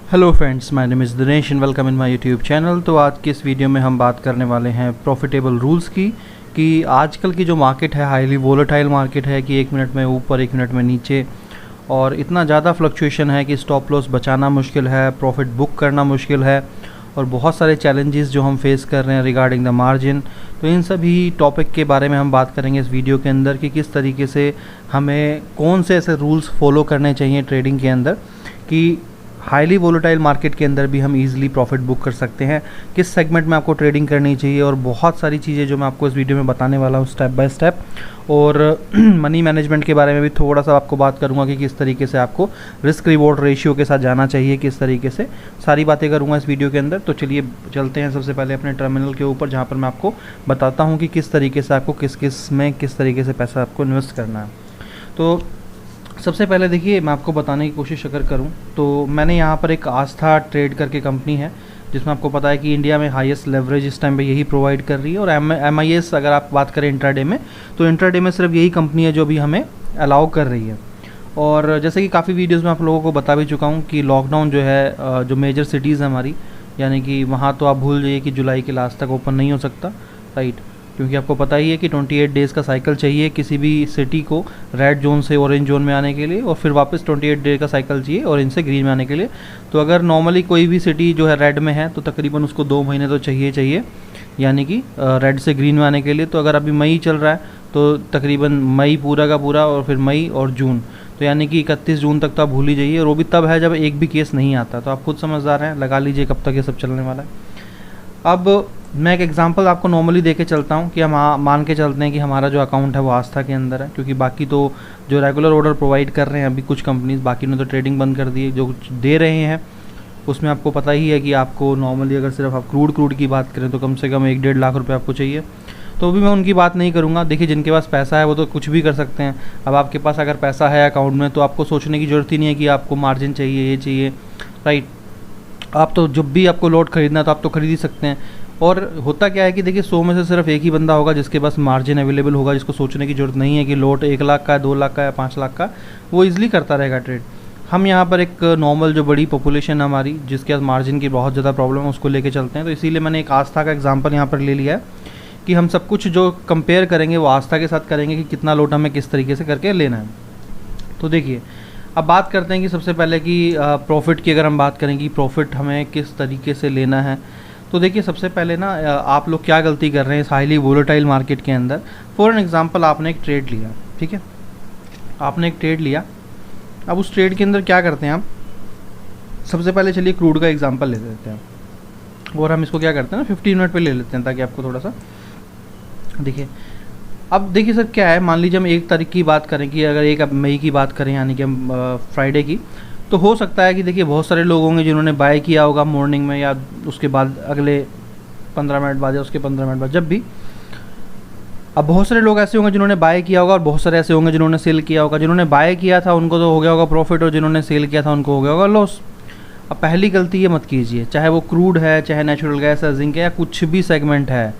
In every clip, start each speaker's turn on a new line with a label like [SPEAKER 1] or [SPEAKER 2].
[SPEAKER 1] Hello friends, my name is Dinesh and welcome in my YouTube channel. तो आज की इस वीडियो में हम बात करने वाले हैं प्रॉफिटेबल रूल्स की कि आजकल की जो मार्केट है हाईली वोलेटाइल मार्केट है कि 1 मिनट में ऊपर 1 मिनट में नीचे और इतना ज़्यादा फ्लक्चुएशन है कि स्टॉप लॉस बचाना मुश्किल है, प्रॉफिट बुक करना मुश्किल है और बहुत सारे चैलेंजेस जो हम फेस कर रहे हैं रिगार्डिंग द मार्जिन। तो इन सभी टॉपिक के बारे में हम बात करेंगे इस वीडियो के अंदर कि किस तरीके से हमें कौन से ऐसे रूल्स फॉलो करने चाहिए ट्रेडिंग के अंदर कि हाईली वोलेटाइल मार्केट के अंदर भी हम इजीली प्रॉफिट बुक कर सकते हैं, किस सेगमेंट में आपको ट्रेडिंग करनी चाहिए और बहुत सारी चीज़ें जो मैं आपको इस वीडियो में बताने वाला हूँ स्टेप बाय स्टेप। और मनी मैनेजमेंट के बारे में भी थोड़ा सा आपको बात करूँगा कि किस तरीके से आपको रिस्क रिवॉर्ड रेशियो के साथ जाना चाहिए, किस तरीके से सारी बातें करूँगा इस वीडियो के अंदर। तो चलिए चलते हैं सबसे पहले अपने टर्मिनल के ऊपर, जहाँ पर मैं आपको बताता हूँ कि किस तरीके से आपको किस तरीके से पैसा आपको इन्वेस्ट करना है। तो सबसे पहले देखिए, मैं आपको बताने की कोशिश अगर करूं तो मैंने यहाँ पर एक आस्था ट्रेड करके कंपनी है जिसमें आपको पता है कि इंडिया में हाईएस्ट लेवरेज इस टाइम पे यही प्रोवाइड कर रही है। और MIS अगर आप बात करें इंट्राडे में, तो इंट्राडे में सिर्फ यही कंपनी है जो भी हमें अलाउ कर रही है। और जैसे कि काफ़ी वीडियोज़ में आप लोगों को बता भी चुका हूँ कि लॉकडाउन जो है जो मेजर सिटीज़ है हमारी, यानी कि वहाँ तो आप भूल जाइए कि जुलाई के लास्ट तक ओपन नहीं हो सकता, राइट, क्योंकि आपको पता ही है कि 28 डेज़ का साइकिल चाहिए किसी भी सिटी को रेड जोन से ऑरेंज जोन में आने के लिए, और फिर वापस 28 डे का साइकिल चाहिए ऑरेंज से ग्रीन में आने के लिए। तो अगर नॉर्मली कोई भी सिटी जो है रेड में है तो तकरीबन उसको 2 महीने तो चाहिए, यानी कि रेड से ग्रीन में आने के लिए। तो अगर अभी मई चल रहा है तो तकरीबन मई पूरा का पूरा और फिर मई और जून, तो यानी कि 31 जून तक तो आप भूल ही जाइए। और वो भी तब है जब एक भी केस नहीं आता। तो आप खुद समझदार हैं, लगा लीजिए कब तक ये सब चलने वाला है। अब मैं एक एग्जांपल आपको नॉर्मली देके चलता हूँ कि हम मान के चलते हैं कि हमारा जो अकाउंट है वो आस्था के अंदर है, क्योंकि बाकी तो जो रेगुलर ऑर्डर प्रोवाइड कर रहे हैं अभी कुछ कंपनीज, बाकी ने तो ट्रेडिंग बंद कर दी है। जो कुछ दे रहे हैं उसमें आपको पता ही है कि आपको नॉर्मली अगर सिर्फ आप क्रूड की बात करें तो कम से कम 1-1.5 लाख रुपये आपको चाहिए। तो अभी मैं उनकी बात नहीं करूँगा। देखिए, जिनके पास पैसा है वो तो कुछ भी कर सकते हैं। अब आपके पास अगर पैसा है अकाउंट में तो आपको सोचने की ज़रूरत ही नहीं है कि आपको मार्जिन चाहिए, ये चाहिए, राइट। आप तो जब भी आपको लॉट खरीदना है तो आप तो खरीद ही सकते हैं। और होता क्या है कि देखिए 100 में से सिर्फ एक ही बंदा होगा जिसके पास मार्जिन अवेलेबल होगा, जिसको सोचने की ज़रूरत नहीं है कि लॉट 1 लाख का है, 2 लाख का है, 5 लाख का, वो इजीली करता रहेगा ट्रेड। हम यहाँ पर एक नॉर्मल जो बड़ी पॉपुलेशन है हमारी जिसके पास मार्जिन की बहुत ज़्यादा प्रॉब्लम है उसको लेके चलते हैं। तो इसीलिए मैंने एक आस्था का एग्जाम्पल यहाँ पर ले लिया है कि हम सब कुछ जो कंपेयर करेंगे वो आस्था के साथ करेंगे कि कितना लॉट हमें किस तरीके से करके लेना है। तो देखिए, अब बात करते हैं कि सबसे पहले कि प्रॉफिट की अगर हम बात करें कि प्रॉफिट हमें किस तरीके से लेना है। तो देखिए, सबसे पहले ना आप लोग क्या गलती कर रहे हैं इस हाईली वोलेटाइल मार्केट के अंदर। फॉर एन एग्जांपल, आपने एक ट्रेड लिया, ठीक है, आपने एक ट्रेड लिया। अब उस ट्रेड के अंदर क्या करते हैं आप, सबसे पहले चलिए क्रूड का एग्जांपल ले लेते हैं और हम इसको क्या करते हैं ना 15 मिनट पे ले लेते हैं ताकि आपको थोड़ा सा देखिए। अब देखिए सर क्या है, मान लीजिए हम 1 तारीख की बात करें कि अगर 1 मई की बात करें यानी कि हम फ्राइडे की, तो हो सकता है कि देखिए बहुत सारे लोग होंगे जिन्होंने बाय किया होगा मॉर्निंग में या उसके बाद अगले 15 मिनट बाद या उसके 15 मिनट बाद, जब भी। अब बहुत सारे लोग ऐसे होंगे जिन्होंने बाय किया होगा और बहुत सारे ऐसे होंगे जिन्होंने सेल किया होगा। जिन्होंने बाय किया था उनको तो हो गया होगा प्रॉफिट और जिन्होंने सेल किया था उनको हो गया होगा लॉस। अब पहली गलती ये मत कीजिए, चाहे वो क्रूड है, चाहे नेचुरल गैस है, जिंक है, या कुछ भी सेगमेंट है,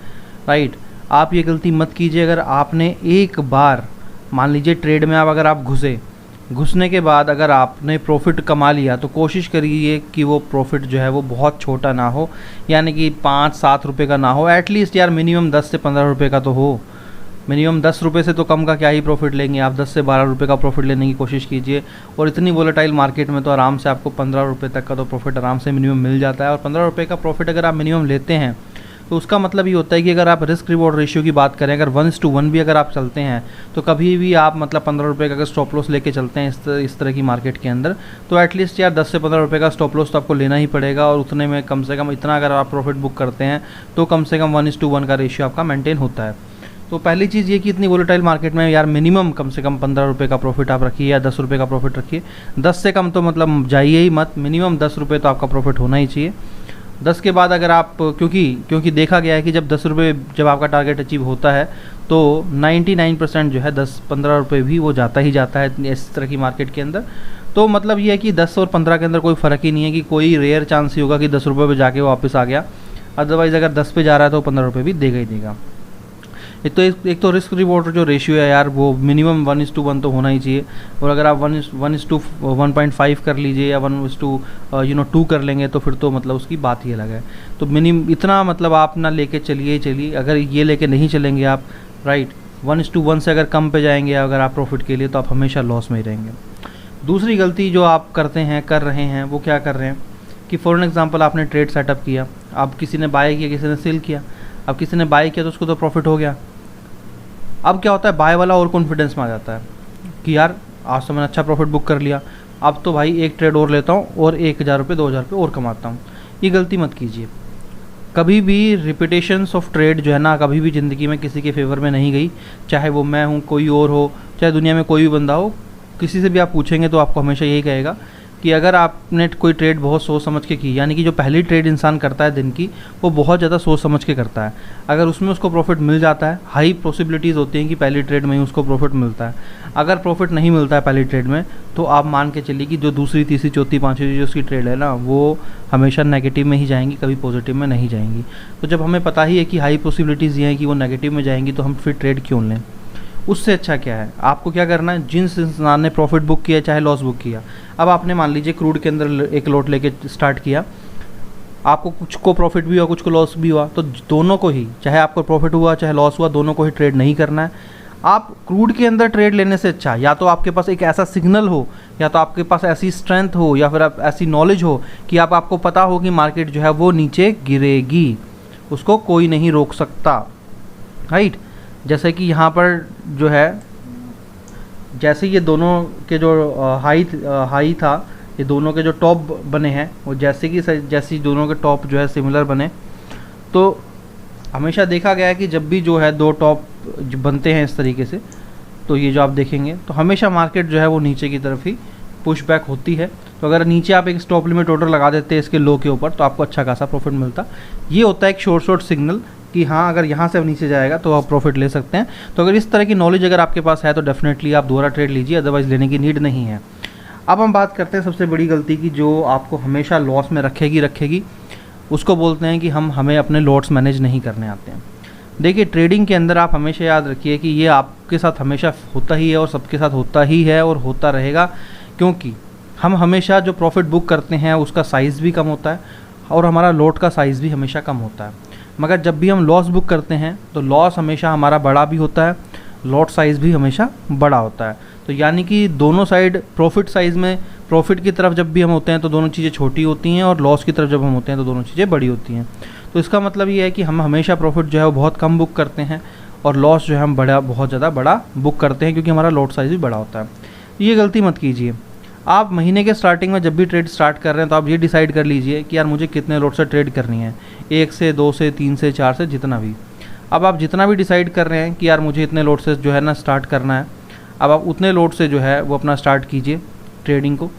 [SPEAKER 1] राइट। आप ये गलती मत कीजिए। अगर आपने एक बार मान लीजिए ट्रेड में अगर आप घुसने के बाद अगर आपने प्रॉफिट कमा लिया तो कोशिश करिए कि वो प्रॉफिट जो है वो बहुत छोटा ना हो, यानी कि 5-7 रुपये का ना हो। एटलीस्ट यार मिनिमम 10 से 15 रुपये का तो हो। मिनिमम 10 रुपये से तो कम का क्या ही प्रॉफिट लेंगे आप, 10 से 12 रुपये का प्रॉफिट लेने की कोशिश कीजिए। और इतनी वोलेटाइल मार्केट में तो आराम से आपको 15 रुपये तक का तो प्रॉफिट आराम से मिनिमम मिल जाता है। और 15 रुपये का प्रॉफिट अगर आप मिनिमम लेते हैं तो उसका मतलब ये होता है कि अगर आप रिस्क रिवॉर्ड रेशियो की बात करें, अगर 1:1 भी अगर आप चलते हैं तो कभी भी आप मतलब 15 रुपये का अगर स्टॉप लॉस लेके चलते हैं इस तरह की मार्केट के अंदर, तो एटलीस्ट यार 10 से 15 रुपये का स्टॉप लॉस तो आपको लेना ही पड़ेगा। और उतने में कम से कम इतना अगर आप प्रॉफिट बुक करते हैं तो कम से कम 1:1 का रेशियो आपका मेंटेन होता है। तो पहली चीज़ ये कि इतनी वोलेटाइल मार्केट में यार मिनिमम कम से कम 15 रुपये का प्रॉफिट आप रखिए या 10 रुपये का प्रॉफिट रखिए। 10 से कम तो मतलब जाइए ही मत, मिनिमम 10 रुपये तो आपका प्रॉफिट होना ही चाहिए। 10 के बाद अगर आप क्योंकि देखा गया है कि जब 10 रुपये जब आपका टारगेट अचीव होता है तो 99% जो है 10-15 रुपये भी वो जाता ही जाता है इस तरह की मार्केट के अंदर। तो मतलब ये है कि 10 और 15 के अंदर कोई फ़र्क ही नहीं है, कि कोई रेयर चांस ही होगा कि 10 रुपये पे जाके वापस आ गया। अदरवाइज़ अगर 10 पे जा रहा है तो 15 रुपये भी देगा ही देगा। एक तो रिस्क रिवॉर्ड जो रेशियो है यार, वो मिनिमम 1:1 तो होना ही चाहिए। और अगर आप 1:1.5 कर लीजिए या 1:2 कर लेंगे तो फिर तो मतलब उसकी बात ही अलग है। तो मिनिमम इतना मतलब आप ना लेके चलिए ही चलिए। अगर ये लेके नहीं चलेंगे आप, राइट, 1:1 से अगर कम पे जाएंगे अगर आप प्रॉफिट के लिए, तो आप हमेशा लॉस में ही रहेंगे। दूसरी गलती जो आप कर रहे हैं वो क्या कर रहे हैं कि फॉर एग्जांपल आपने ट्रेड सेटअप किया, अब किसी ने बाय किया, किसी ने सेल किया। अब किसी ने बाय किया तो उसको तो प्रॉफिट हो गया। अब क्या होता है, बाय वाला और कॉन्फिडेंस में आ जाता है कि यार आज तो मैंने अच्छा प्रॉफिट बुक कर लिया, अब तो भाई एक ट्रेड और लेता हूँ और 1,000 रुपये 2,000 रुपये और कमाता हूँ। ये गलती मत कीजिए। कभी भी रिपीटेशंस ऑफ ट्रेड जो है ना, कभी भी ज़िंदगी में किसी के फेवर में नहीं गई। चाहे वो मैं हूँ, कोई और हो, चाहे दुनिया में कोई भी बंदा हो, किसी से भी आप पूछेंगे तो आपको हमेशा यही कहेगा कि अगर आपने कोई ट्रेड बहुत सोच समझ के की, यानी कि जो पहली ट्रेड इंसान करता है दिन की, वो बहुत ज़्यादा सोच समझ के करता है। अगर उसमें उसको प्रॉफिट मिल जाता है, हाई पॉसिबिलिटीज़ होती हैं कि पहली ट्रेड में ही उसको प्रॉफिट मिलता है। अगर प्रॉफिट नहीं मिलता है पहली ट्रेड में, तो आप मान के चलिए कि जो दूसरी, तीसरी, चौथी, पाँचवीं जो उसकी ट्रेड है ना, वो हमेशा नेगेटिव में ही जाएंगी, कभी पॉजिटिव में नहीं जाएंगी। तो जब हमें पता ही है कि हाई पॉसिबिलिटीज़ ये हैं कि वो नेगेटिव में जाएंगी, तो हम फिर ट्रेड क्यों लें। उससे अच्छा क्या है, आपको क्या करना है, जिस इंसान ने प्रॉफिट बुक किया चाहे लॉस बुक किया, अब आपने मान लीजिए क्रूड के अंदर एक लॉट लेके स्टार्ट किया, आपको कुछ को प्रॉफिट भी हुआ, कुछ को लॉस भी हुआ, तो दोनों को ही, चाहे आपको प्रॉफिट हुआ चाहे लॉस हुआ, दोनों को ही ट्रेड नहीं करना है। आप क्रूड के अंदर ट्रेड लेने से अच्छा या तो आपके पास एक ऐसा सिग्नल हो, या तो आपके पास ऐसी स्ट्रेंथ हो, या फिर आप ऐसी नॉलेज हो कि आपको पता हो कि मार्केट जो है वो नीचे गिरेगी, उसको कोई नहीं रोक सकता, राइट। जैसे कि यहाँ पर जो है, जैसे ये दोनों के जो हाई था, ये दोनों के जो टॉप बने हैं, वो जैसी दोनों के टॉप जो है सिमिलर बने, तो हमेशा देखा गया है कि जब भी जो है दो टॉप बनते हैं इस तरीके से, तो ये जो आप देखेंगे तो हमेशा मार्केट जो है वो नीचे की तरफ ही पुश बैक होती है। तो अगर नीचे आप एक स्टॉप लिमिट ऑर्डर लगा देते हैं इसके लो के ऊपर, तो आपको अच्छा खासा प्रॉफिट मिलता। ये होता है एक शॉर्ट सिग्नल कि हाँ, अगर यहाँ से नीचे जाएगा तो आप प्रॉफिट ले सकते हैं। तो अगर इस तरह की नॉलेज अगर आपके पास है तो डेफिनेटली आप दोबारा ट्रेड लीजिए, अदरवाइज़ लेने की नीड नहीं है। अब हम बात करते हैं सबसे बड़ी गलती की, जो आपको हमेशा लॉस में रखेगी। उसको बोलते हैं कि हमें अपने लॉट्स मैनेज नहीं करने आते हैं। देखिए, ट्रेडिंग के अंदर आप हमेशा याद रखिए कि ये आपके साथ हमेशा होता ही है और सबके साथ होता ही है और होता रहेगा, क्योंकि हम हमेशा जो प्रॉफिट बुक करते हैं उसका साइज़ भी कम होता है और हमारा लॉट का साइज़ भी हमेशा कम होता है। मगर जब भी हम लॉस बुक करते हैं तो लॉस हमेशा हमारा बड़ा भी होता है, लॉट साइज़ भी हमेशा बड़ा होता है। तो यानी कि दोनों साइड, प्रॉफिट साइज़ में प्रॉफिट की तरफ जब भी हम होते हैं तो दोनों चीज़ें छोटी होती हैं, और लॉस की तरफ जब हम होते हैं तो दोनों चीज़ें बड़ी होती हैं। तो इसका मतलब ये है कि हम हमेशा प्रॉफिट जो है वो बहुत कम बुक करते हैं, और लॉस जो है हम बहुत ज़्यादा बड़ा बुक करते हैं, क्योंकि हमारा लॉट साइज़ भी बड़ा होता है। ये गलती मत कीजिए। आप महीने के स्टार्टिंग में जब भी ट्रेड स्टार्ट कर रहे हैं तो आप ये डिसाइड कर लीजिए कि यार मुझे कितने लॉट से ट्रेड करनी है, 1 से 2 से 3 से 4 से, जितना भी। अब आप जितना भी डिसाइड कर रहे हैं कि यार मुझे इतने लॉट से जो है ना स्टार्ट करना है, अब आप उतने लॉट से जो है वो अपना स्टार्ट कीजिए ट्रेडिंग को,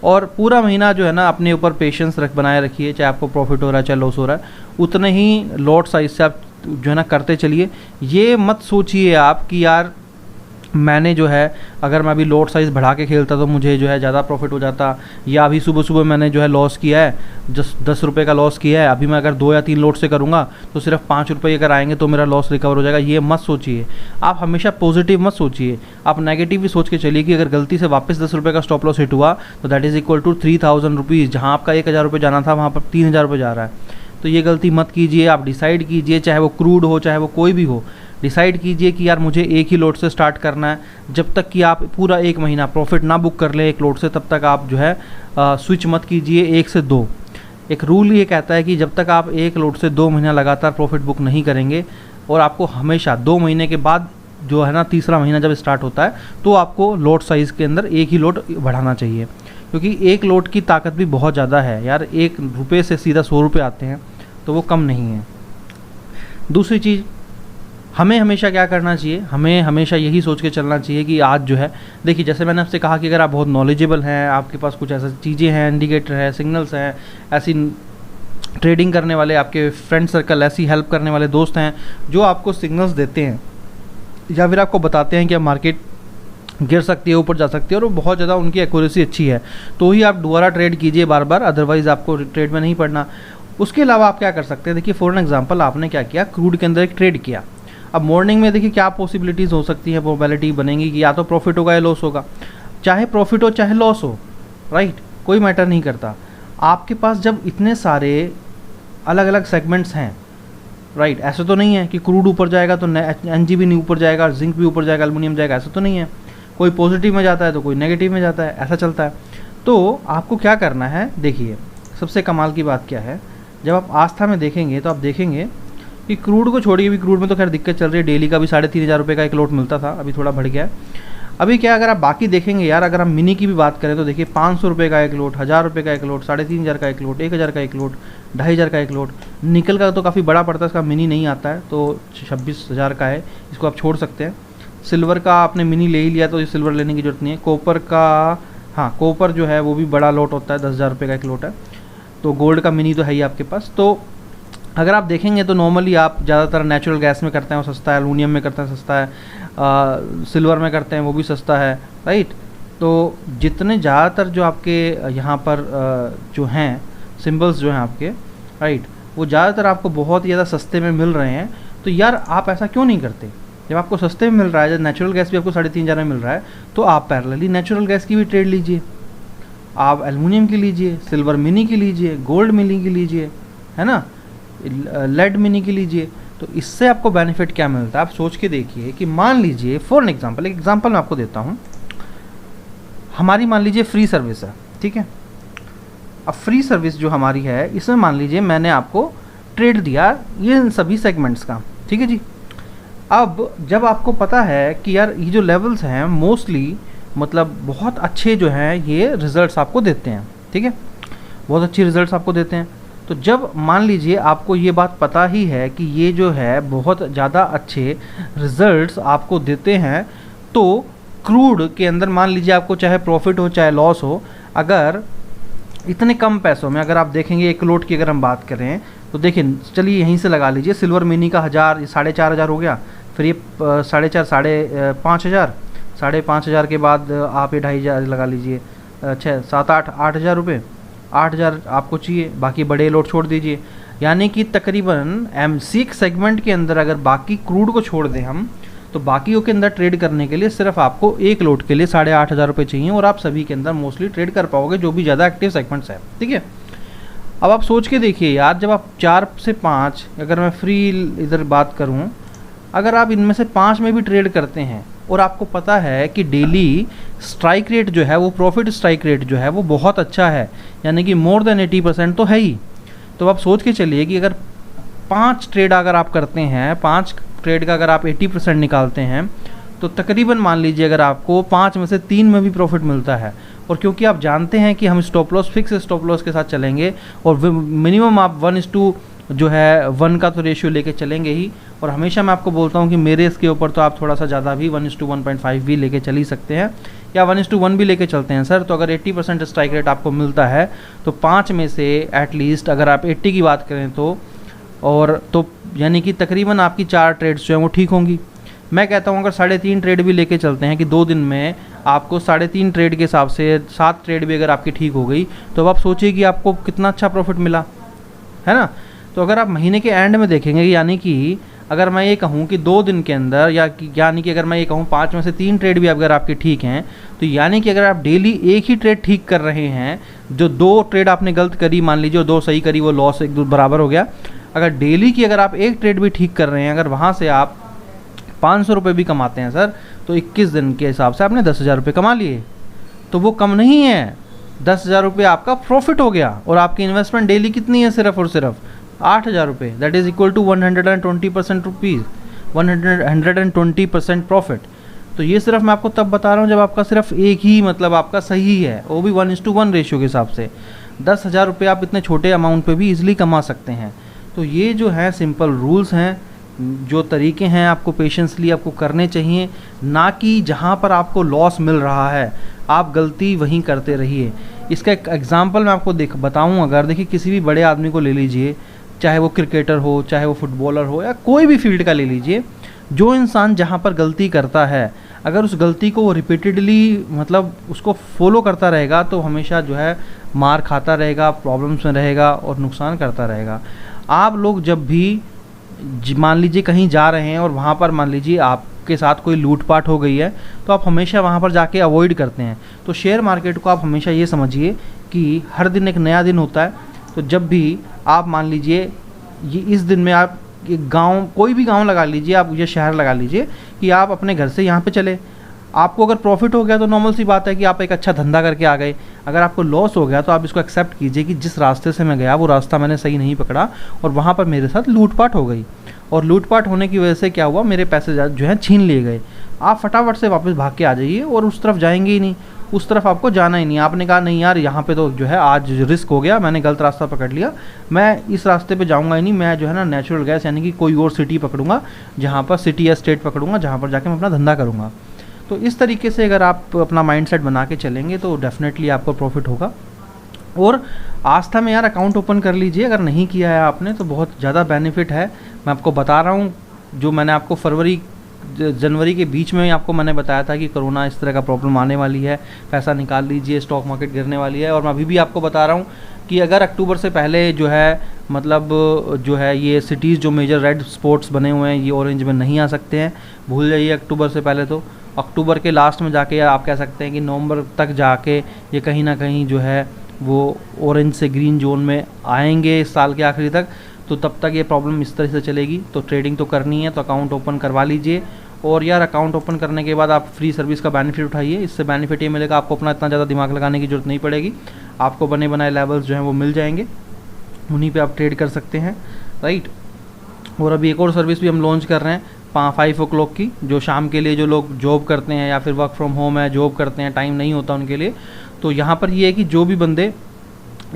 [SPEAKER 1] और पूरा महीना जो है ना अपने ऊपर पेशेंस बनाए रखिए। चाहे आपको प्रॉफिट हो रहा है चाहे लॉस हो रहा है, उतने ही लॉट साइज से आप जो है ना करते चलिए। ये मत सोचिए आप कि यार मैंने जो है, अगर मैं अभी लॉट साइज़ बढ़ा के खेलता तो मुझे जो है ज़्यादा प्रॉफिट हो जाता, या अभी सुबह मैंने जो है लॉस किया है, 10 रुपये का लॉस किया है, अभी मैं अगर 2 या 3 लॉट से करूँगा तो सिर्फ 5 रुपये अगर आएंगे तो मेरा लॉस रिकवर हो जाएगा। ये मत सोचिए। आप हमेशा पॉजिटिव मत सोचिए, आप नेगेटिव भी सोच के चलिए कि अगर गलती से वापस 10 रुपये का स्टॉप लॉस हिट हुआ तो that is equal to 3000 rupees. जहाँ आपका 1000 रुपये जाना था वहाँ पर 3000 रुपये जा रहा है। तो ये गलती मत कीजिए। आप डिसाइड कीजिए, चाहे वो क्रूड हो चाहे वो कोई भी हो, डिसाइड कीजिए कि यार मुझे एक ही लोट से स्टार्ट करना है। जब तक कि आप पूरा 1 महीना प्रॉफिट ना बुक कर लें एक लोट से, तब तक आप जो है स्विच मत कीजिए 1 से 2। एक रूल ये कहता है कि जब तक आप एक लोट से 2 महीना लगातार प्रॉफिट बुक नहीं करेंगे, और आपको हमेशा 2 महीने के बाद जो है ना तीसरा महीना जब स्टार्ट होता है, तो आपको लोट साइज़ के अंदर एक ही लोट बढ़ाना चाहिए, क्योंकि एक लोट की ताकत भी बहुत ज़्यादा है यार। 1 रुपये से सीधा 100 रुपये आते हैं, तो वो कम नहीं है। दूसरी चीज़, हमें हमेशा क्या करना चाहिए, हमें हमेशा यही सोच के चलना चाहिए कि आज जो है, देखिए जैसे मैंने आपसे कहा कि अगर आप बहुत नॉलेजेबल हैं, आपके पास कुछ ऐसी चीज़ें हैं, इंडिकेटर है, सिग्नल्स हैं, ऐसी ट्रेडिंग करने वाले आपके फ्रेंड सर्कल, ऐसी हेल्प करने वाले दोस्त हैं जो आपको सिग्नल्स देते हैं या फिर आपको बताते हैं कि अब मार्केट गिर सकती है, ऊपर जा सकती है, और बहुत ज़्यादा उनकी एक्यूरेसी अच्छी है, तो ही आप दोबारा ट्रेड कीजिए बार बार, अदरवाइज़ आपको ट्रेड में नहीं पड़ना। उसके अलावा आप क्या कर सकते हैं, देखिए फॉर एग्जांपल आपने क्या किया, क्रूड के अंदर एक ट्रेड किया। अब मॉर्निंग में देखिए क्या पॉसिबिलिटीज़ हो सकती है, प्रोबेबिलिटी बनेगी कि या तो प्रॉफिट होगा या लॉस होगा। चाहे प्रॉफिट हो चाहे लॉस हो, राइट, कोई मैटर नहीं करता। आपके पास जब इतने सारे अलग अलग सेगमेंट्स हैं, राइट, ऐसा तो नहीं है कि क्रूड ऊपर जाएगा तो एनजी भी नहीं ऊपर जाएगा, जिंक भी ऊपर जाएगा, एल्युमिनियम जाएगा, ऐसा तो नहीं है। कोई पॉजिटिव में जाता है तो कोई नेगेटिव में जाता है, ऐसा चलता है। तो आपको क्या करना है, देखिए सबसे कमाल की बात क्या है, जब आप आस्था में देखेंगे तो आप देखेंगे कि क्रूड को छोड़िए, भी क्रूड में तो खैर दिक्कत चल रही है, डेली का भी 3,500 रुपये का एक लोट मिलता था, अभी थोड़ा बढ़ गया है। अभी क्या, अगर आप बाकी देखेंगे यार, अगर हम मिनी की भी बात करें तो देखिए 500 रुपये का एक लोट, 1000 रुपये का एक लोट, 3,500 का एक लोट, 1000 का एक लोट, 2,500 का एक लोट। निकल का तो काफ़ी बड़ा पड़ता है, इसका मिनी नहीं आता है, तो 26,000 का है, इसको आप छोड़ सकते हैं। सिल्वर का आपने मिनी ले ही लिया तो ये सिल्वर लेने की जरूरत नहीं है। कॉपर का, हाँ कॉपर जो है वो भी बड़ा लोट होता है, 10,000 रुपये का एक लोट है। तो गोल्ड का मिनी तो है ही आपके पास। तो अगर आप देखेंगे तो नॉर्मली आप ज़्यादातर नेचुरल गैस में करते हैं, वो सस्ता है, एल्युमिनियम में करते हैं सस्ता है, सिल्वर में करते हैं वो भी सस्ता है, राइट। तो जितने ज़्यादातर जो आपके यहाँ पर जो हैं सिंबल्स जो हैं आपके, राइट, वो ज़्यादातर आपको बहुत ही ज़्यादा सस्ते में मिल रहे हैं। तो यार आप ऐसा क्यों नहीं करते, जब आपको सस्ते में मिल रहा है, जब नेचुरल गैस भी आपको 3,500 में मिल रहा है, तो आप पैरेलली नेचुरल गैस की भी ट्रेड लीजिए, आप एल्युमिनियम की लीजिए, सिल्वर मिनी की लीजिए, गोल्ड मिनी की लीजिए, है ना, लेड मिनी की लीजिए। तो इससे आपको बेनिफिट क्या मिलता है, आप सोच के देखिए कि मान लीजिए फॉर एन एग्जांपल, एक एग्जांपल मैं आपको देता हूँ, हमारी मान लीजिए फ्री सर्विस है, ठीक है। अब फ्री सर्विस जो हमारी है, इसमें मान लीजिए मैंने आपको ट्रेड दिया ये इन सभी सेगमेंट्स का, ठीक है जी। अब जब आपको पता है कि यार ये जो लेवल्स हैं मोस्टली मतलब बहुत अच्छे जो हैं ये रिजल्ट्स आपको देते हैं, ठीक है, बहुत अच्छी रिजल्ट्स आपको देते हैं। तो जब मान लीजिए आपको ये बात पता ही है कि ये जो है बहुत ज़्यादा अच्छे रिजल्ट्स आपको देते हैं, तो क्रूड के अंदर मान लीजिए आपको चाहे प्रॉफिट हो चाहे लॉस हो, अगर इतने कम पैसों में अगर आप देखेंगे, एक लोट की अगर हम बात करें तो देखिए, चलिए यहीं से लगा लीजिए, सिल्वर मिनी का 1000, 4,500 हो गया, फिर ये 4,500, 5,500 के बाद आप ये 2,500 लगा लीजिए, 6, 7, 8,000 रुपये, 8,000 आपको चाहिए, बाकी बड़े लोट छोड़ दीजिए। यानी कि तकरीबन M6 सेगमेंट के अंदर अगर बाकी क्रूड को छोड़ दें हम, तो बाकियों के अंदर ट्रेड करने के लिए सिर्फ आपको एक लोट के लिए 8,500 रुपये चाहिए, और आप सभी के अंदर मोस्टली ट्रेड कर पाओगे जो भी ज़्यादा एक्टिव सेगमेंट्स है, ठीक है। अब आप सोच के देखिए यार, जब आप 4 से 5, अगर मैं फ्री इधर बात करूँ, अगर आप इनमें से 5 में भी ट्रेड करते हैं और आपको पता है कि डेली स्ट्राइक रेट जो है वो, प्रॉफिट स्ट्राइक रेट जो है वो बहुत अच्छा है, यानी कि मोर देन 80% तो है ही। तो आप सोच के चलिए कि अगर 5 ट्रेड अगर आप करते हैं, 5 ट्रेड का अगर आप 80% निकालते हैं, तो तकरीबन मान लीजिए अगर आपको 5 में से 3 में भी प्रॉफिट मिलता है। और क्योंकि आप जानते हैं कि हम stop loss, fix stop loss के साथ चलेंगे, और मिनिमम आप 1:1 जो है 1 का तो रेशियो लेके चलेंगे ही। और हमेशा मैं आपको बोलता हूँ कि मेरे इसके ऊपर तो आप थोड़ा सा ज़्यादा भी 1:1.5 भी लेके चल ही सकते हैं, या 1:1 भी लेके चलते हैं सर। तो अगर 80% स्ट्राइक रेट आपको मिलता है, तो 5 में से एटलीस्ट अगर आप 80 की बात करें तो, और तो यानी कि तकरीबन आपकी 4 ट्रेड्स जो हैं वो ठीक होंगी। मैं कहता हूँ अगर 3.5 ट्रेड भी लेके चलते हैं कि 2 दिन में आपको 3.5 ट्रेड के हिसाब से 7 ट्रेड भी अगर आपकी ठीक हो गई, तो अब आप सोचिए कि आपको कितना अच्छा प्रॉफिट मिला, है ना। तो अगर आप महीने के एंड में देखेंगे, यानी कि अगर मैं ये कहूँ कि 2 दिन के अंदर, यानी कि अगर मैं ये कहूँ 5 में से 3 ट्रेड भी अगर आपके ठीक हैं, तो यानी कि अगर आप डेली एक ही ट्रेड ठीक कर रहे हैं, जो 2 ट्रेड आपने गलत करी मान लीजिए और 2 सही करी, वो लॉस एक बराबर हो गया। अगर डेली की अगर आप एक ट्रेड भी ठीक कर रहे हैं, अगर वहाँ से आप 500 रुपये भी कमाते हैं सर, तो 21 दिन के हिसाब से आपने 10,000 रुपये कमा लिए। तो वो कम नहीं है, 10,000 रुपये आपका प्रॉफिट हो गया, और आपकी इन्वेस्टमेंट डेली कितनी है, सिर्फ और सिर्फ 8,000 रुपये, that is equal to 120% rupees, 120% profit. तो ये सिर्फ मैं आपको तब बता रहा हूँ जब आपका सिर्फ एक ही मतलब आपका सही है, वो भी 1:1 रेशियो के हिसाब से। 10,000 रुपये आप इतने छोटे अमाउंट पे भी इजीली कमा सकते हैं। तो ये जो है सिंपल रूल्स हैं, जो तरीके हैं, आपको पेशेंसली आपको करने चाहिए, ना कि जहाँ पर आपको लॉस मिल रहा है आप गलती वहीं करते रहिए। इसका एक एग्जांपल मैं आपको बताऊँ, अगर देखिए किसी भी बड़े आदमी को ले लीजिए, चाहे वो क्रिकेटर हो, चाहे वो फुटबॉलर हो, या कोई भी फील्ड का ले लीजिए, जो इंसान जहाँ पर गलती करता है, अगर उस गलती को वो रिपीटेडली मतलब उसको फॉलो करता रहेगा, तो हमेशा जो है मार खाता रहेगा, प्रॉब्लम्स में रहेगा और नुकसान करता रहेगा। आप लोग जब भी मान लीजिए कहीं जा रहे हैं और वहाँ पर मान लीजिए आपके साथ कोई लूटपाट हो गई है, तो आप हमेशा वहाँ पर जाके अवॉइड करते हैं। तो शेयर मार्केट को आप हमेशा ये समझिए कि हर दिन एक नया दिन होता है। तो जब भी आप मान लीजिए ये इस दिन में आप एक गाँव, कोई भी गाँव लगा लीजिए, आप ये शहर लगा लीजिए कि आप अपने घर से यहाँ पे चले, आपको अगर प्रॉफिट हो गया तो नॉर्मल सी बात है कि आप एक अच्छा धंधा करके आ गए। अगर आपको लॉस हो गया तो आप इसको एक्सेप्ट कीजिए कि जिस रास्ते से मैं गया वो रास्ता मैंने सही नहीं पकड़ा और वहाँ पर मेरे साथ लूटपाट हो गई, और लूटपाट होने की वजह से क्या हुआ, मेरे पैसे जो हैं छीन लिए गए। आप फटाफट से वापस भाग के आ जाइए और उस तरफ जाएंगे ही नहीं, उस तरफ आपको जाना ही नहीं। आपने कहा नहीं यार यहाँ पे तो जो है आज रिस्क हो गया, मैंने गलत रास्ता पकड़ लिया, मैं इस रास्ते पे जाऊँगा ही नहीं, मैं जो है ना नेचुरल गैस यानी कि कोई और सिटी पकड़ूंगा, जहाँ पर सिटी या स्टेट पकड़ूंगा, जहाँ पर जाके मैं अपना धंधा करूँगा। तो इस तरीके से अगर आप अपना माइंडसेट बना के चलेंगे तो डेफिनेटली आपको प्रॉफिट होगा। और आस्था में यार अकाउंट ओपन कर लीजिए, अगर नहीं किया है आपने तो बहुत ज़्यादा बेनिफिट है। मैं आपको बता रहा हूँ, जो मैंने आपको जनवरी के बीच में आपको मैंने बताया था कि कोरोना इस तरह का प्रॉब्लम आने वाली है, पैसा निकाल लीजिए, स्टॉक मार्केट गिरने वाली है। और मैं अभी भी आपको बता रहा हूँ कि अगर अक्टूबर से पहले जो है मतलब जो है ये सिटीज़ जो मेजर रेड स्पॉट्स बने हुए हैं ये ऑरेंज में नहीं आ सकते हैं, भूल जाइए अक्टूबर से पहले। तो अक्टूबर के लास्ट में जाके आप कह सकते हैं कि नवंबर तक जाके ये कहीं ना कहीं जो है वो ऑरेंज से ग्रीन जोन में आएंगे इस साल के आखिरी तक। तो तब तक ये प्रॉब्लम इस तरह से चलेगी। तो ट्रेडिंग तो करनी है तो अकाउंट ओपन करवा लीजिए। और यार अकाउंट ओपन करने के बाद आप फ्री सर्विस का बेनिफिट उठाइए। इससे बेनिफिट ये मिलेगा, आपको अपना इतना ज़्यादा दिमाग लगाने की ज़रूरत नहीं पड़ेगी, आपको बने बनाए लेवल्स जो हैं वो मिल जाएंगे, उन्हीं पे आप ट्रेड कर सकते हैं, राइट। और अभी एक और सर्विस भी हम लॉन्च कर रहे हैं 5 o'clock की, जो शाम के लिए जो लोग जॉब करते हैं या फिर वर्क फ्रॉम होम है, जॉब करते हैं, टाइम नहीं होता उनके लिए। तो यहाँ पर ये है कि जो भी बंदे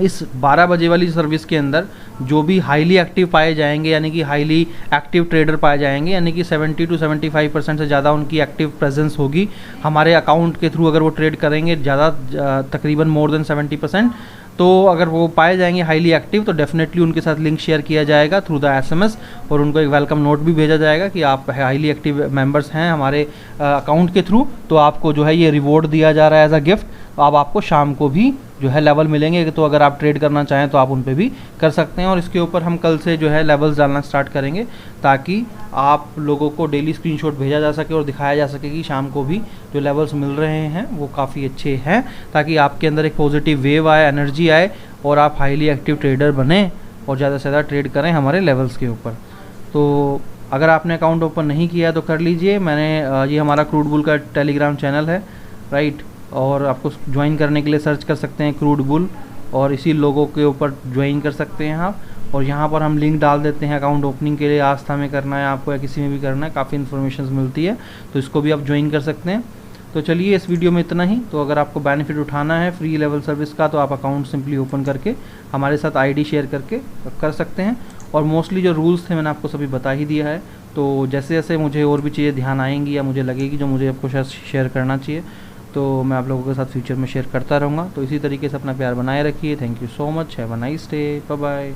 [SPEAKER 1] इस 12 बजे वाली सर्विस के अंदर जो भी हाईली एक्टिव पाए जाएंगे, यानी कि हाईली एक्टिव ट्रेडर पाए जाएंगे, यानी कि 70 to 75% से ज़्यादा उनकी एक्टिव प्रेजेंस होगी हमारे अकाउंट के थ्रू। अगर वो ट्रेड करेंगे ज़्यादा, तकरीबन मोर देन 70%, तो अगर वो पाए जाएंगे हाईली एक्टिव तो डेफिनेटली उनके साथ लिंक शेयर किया जाएगा थ्रू द SMS, और उनको एक वेलकम नोट भी भेजा जाएगा कि आप हाईली एक्टिव मेंबर्स हैं हमारे अकाउंट के थ्रू, तो आपको जो है ये रिवॉर्ड दिया जा रहा है एज अ गिफ्ट। अब आपको शाम को भी जो है लेवल मिलेंगे, तो अगर आप ट्रेड करना चाहें तो आप उन पे भी कर सकते हैं। और इसके ऊपर हम कल से जो है लेवल्स डालना स्टार्ट करेंगे, ताकि आप लोगों को डेली स्क्रीनशॉट भेजा जा सके और दिखाया जा सके कि शाम को भी जो लेवल्स मिल रहे हैं वो काफ़ी अच्छे हैं, ताकि आपके अंदर एक पॉजिटिव वेव आए, एनर्जी आए और आप हाईली एक्टिव ट्रेडर बने और ज़्यादा से ज़्यादा ट्रेड करें हमारे लेवल्स के ऊपर। तो अगर आपने अकाउंट ओपन नहीं किया तो कर लीजिए। मैंने ये हमारा क्रूड बुल का टेलीग्राम चैनल है, राइट, और आपको ज्वाइन करने के लिए सर्च कर सकते हैं क्रूड बुल, और इसी लोगों के ऊपर ज्वाइन कर सकते हैं आप। और यहाँ पर हम लिंक डाल देते हैं अकाउंट ओपनिंग के लिए, आस्था में करना है आपको या किसी में भी करना है, काफ़ी इन्फॉर्मेशन मिलती है, तो इसको भी आप ज्वाइन कर सकते हैं। तो चलिए इस वीडियो में इतना ही। तो अगर आपको बेनिफिट उठाना है फ्री लेवल सर्विस का, तो आप अकाउंट सिंपली ओपन करके हमारे साथ ID शेयर करके कर सकते हैं। और मोस्टली जो रूल्स थे मैंने आपको सभी बता ही दिया है। तो जैसे जैसे मुझे और भी चीज़ें ध्यान आएंगी या मुझे लगेगी जो मुझे आपको शायद शेयर करना चाहिए, तो मैं आप लोगों के साथ फ्यूचर में शेयर करता रहूँगा। तो इसी तरीके से अपना प्यार बनाए रखिए। Thank you so much, have a nice day, bye bye.